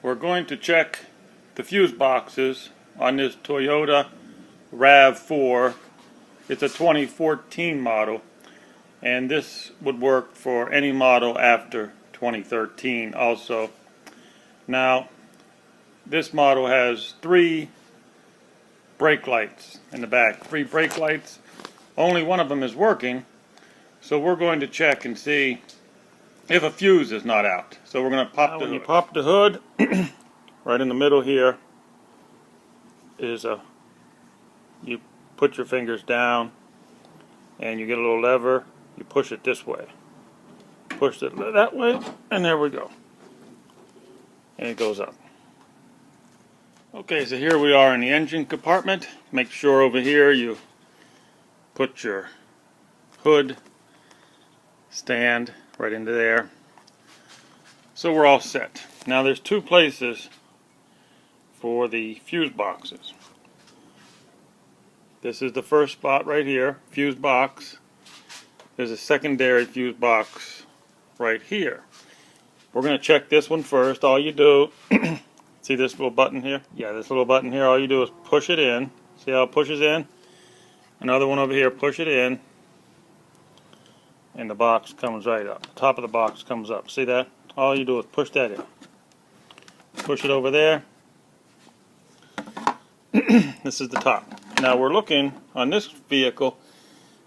We're going to check the fuse boxes on this Toyota RAV4. It's a 2014 model, and this would work for any model after 2013 also. Now, this model has 3 brake lights in the back. 3 brake lights. Only one of them is working, so we're going to check and see if a fuse is not out. So we're going to pop the hood. When you pop the hood, right in the middle here is you put your fingers down and you get a little lever. You push it this way. Push it that way, and there we go. And it goes up. Okay, so here we are in the engine compartment. Make sure over here you put your hood stand right into there. So we're all set. Now there's 2 places for the fuse boxes. This is the first spot right here, fuse box. There's a secondary fuse box right here. We're going to check this one first. All you do, see this little button here? Yeah, this little button here, all you do is push it in. See how it pushes in? Another one over here, push it in, and the box comes right up. The top of the box comes up. See that? All you do is push that in. Push it over there. This is the top. Now we're looking on this vehicle,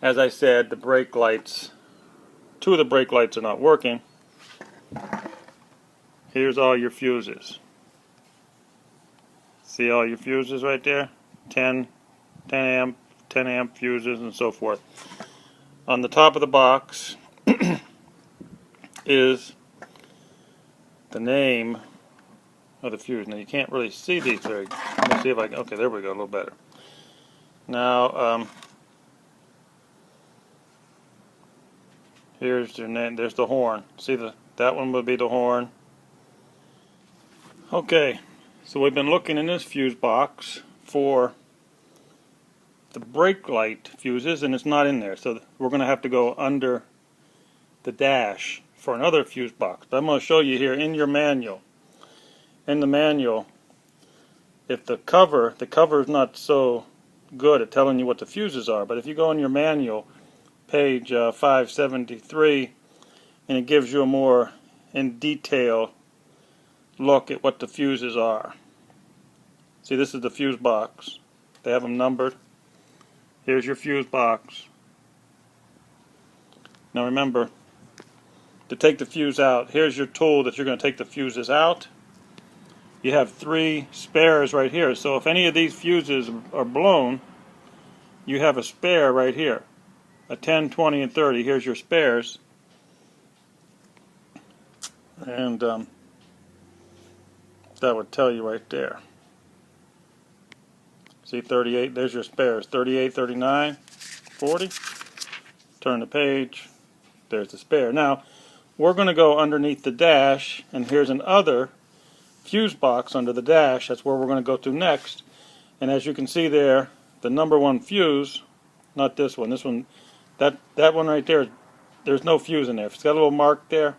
as I said, the brake lights, 2 of the brake lights are not working. Here's all your fuses. See all your fuses right there? 10 amp fuses and so forth. On the top of the box is the name of the fuse. Now you can't really see these very. Let me see if I can. Okay, there we go, a little better. Now here's their name. There's the horn. See that one would be the horn. Okay, so we've been looking in this fuse box for the brake light fuses, and it's not in there, so we're going to have to go under the dash for another fuse box. But I'm going to show you here in your manual. In the manual, if the cover is not so good at telling you what the fuses are, but if you go in your manual, page 573, and it gives you a more in detail look at what the fuses are. See, this is the fuse box. They have them numbered. Here's your fuse box. Now remember, to take the fuse out, here's your tool that you're going to take the fuses out. You have 3 spares right here, so if any of these fuses are blown, you have a spare right here. A 10, 20, and 30. Here's your spares. And that would tell you right there. See, 38, there's your spares. 38, 39, 40. Turn the page. There's the spare. Now, we're going to go underneath the dash, and here's another fuse box under the dash. That's where we're going to go to next. And as you can see there, the number 1 fuse, not this one, that one right there, there's no fuse in there. If it's got a little mark there,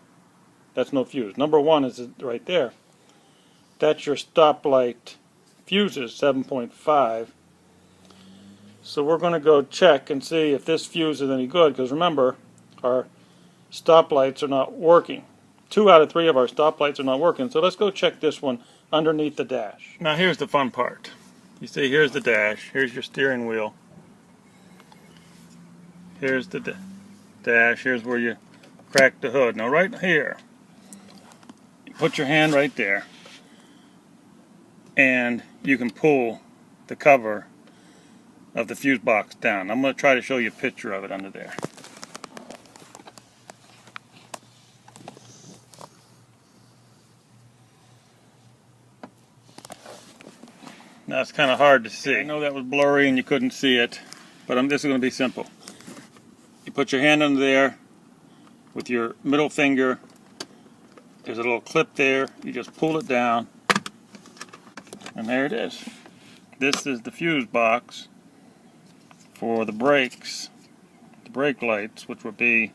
that's no fuse. Number 1 is right there. That's your stoplight fuses, 7.5. So we're going to go check and see if this fuse is any good, because remember, our stoplights are not working. 2 out of 3 of our stoplights are not working, so let's go check this one underneath the dash. Now here's the fun part. You see, here's the dash, here's your steering wheel. Here's the dash, here's where you crack the hood. Now right here, you put your hand right there, and you can pull the cover of the fuse box down. I'm going to try to show you a picture of it under there. Now it's kind of hard to see. I know that was blurry and you couldn't see it, but this is going to be simple. You put your hand under there with your middle finger. There's a little clip there. You just pull it down, and there it is. This is the fuse box for the brakes, the brake lights, which would be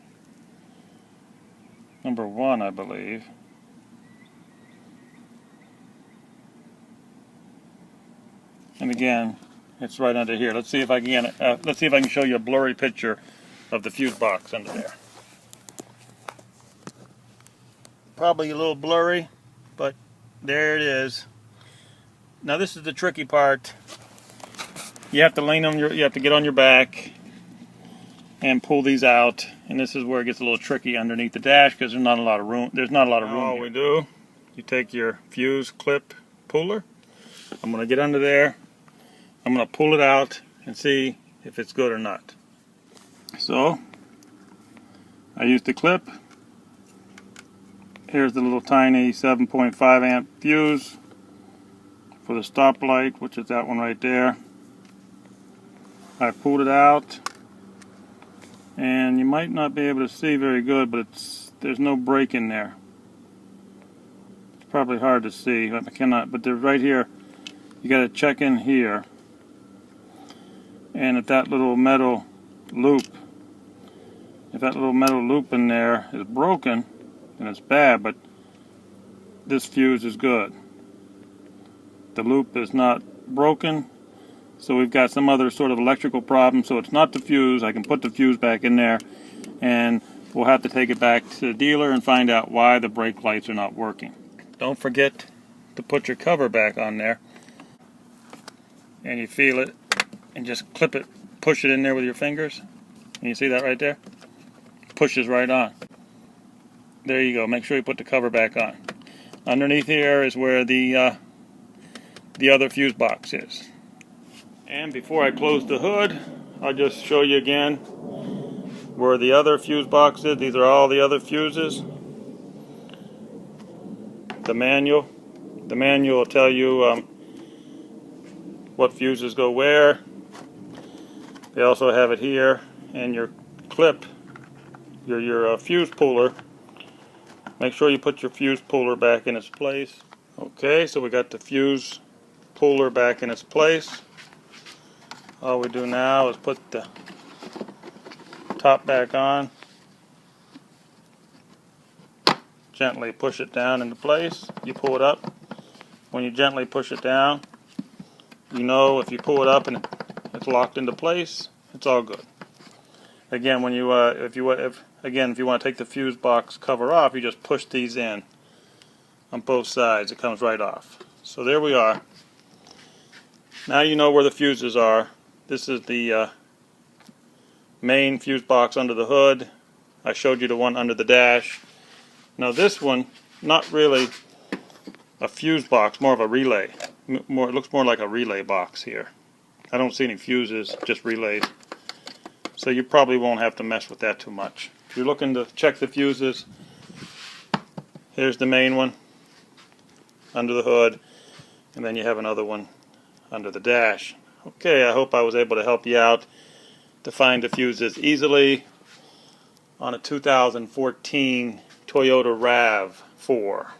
number 1, I believe. And again, it's right under here. Let's see if I can get it. Let's see if I can show you a blurry picture of the fuse box under there. Probably a little blurry, but there it is. Now this is the tricky part. You have to lean on you have to get on your back and pull these out, and this is where it gets a little tricky underneath the dash because there's not a lot of room. All we do, you take your fuse clip puller. I'm going to get under there. I'm going to pull it out and see if it's good or not. So I used the clip. Here's the little tiny 7.5 amp fuse for the stoplight, which is that one right there. I pulled it out, and you might not be able to see very good, but there's no break in there. It's probably hard to see. I cannot, but they're right here. You got to check in here, and if that little metal loop, in there is broken, then it's bad. But this fuse is good. The loop is not broken, so we've got some other sort of electrical problem. So it's not the fuse. I can put the fuse back in there, and we'll have to take it back to the dealer and find out why the brake lights are not working. Don't forget to put your cover back on there, and you feel it, and just clip it, push it in there with your fingers. And you see that right there? Pushes right on. There you go. Make sure you put the cover back on. Underneath here is where the other fuse box is. And before I close the hood, I'll just show you again where the other fuse box is. These are all the other fuses. The manual will tell you what fuses go where. They also have it here, and your clip, your fuse puller. Make sure you put your fuse puller back in its place. Okay, so we got the fuse puller back in its place. All we do now is put the top back on. Gently push it down into place. You pull it up. When you gently push it down, you know if you pull it up and it's locked into place, it's all good. Again, when you if you want to take the fuse box cover off, you just push these in on both sides. It comes right off. So there we are. Now you know where the fuses are. This is the main fuse box under the hood. I showed you the one under the dash. Now this one, not really a fuse box, more of a relay. It looks more like a relay box here. I don't see any fuses, just relays. So you probably won't have to mess with that too much. If you're looking to check the fuses, here's the main one under the hood, and then you have another one under the dash. Okay, I hope I was able to help you out to find the fuses easily on a 2014 Toyota RAV4.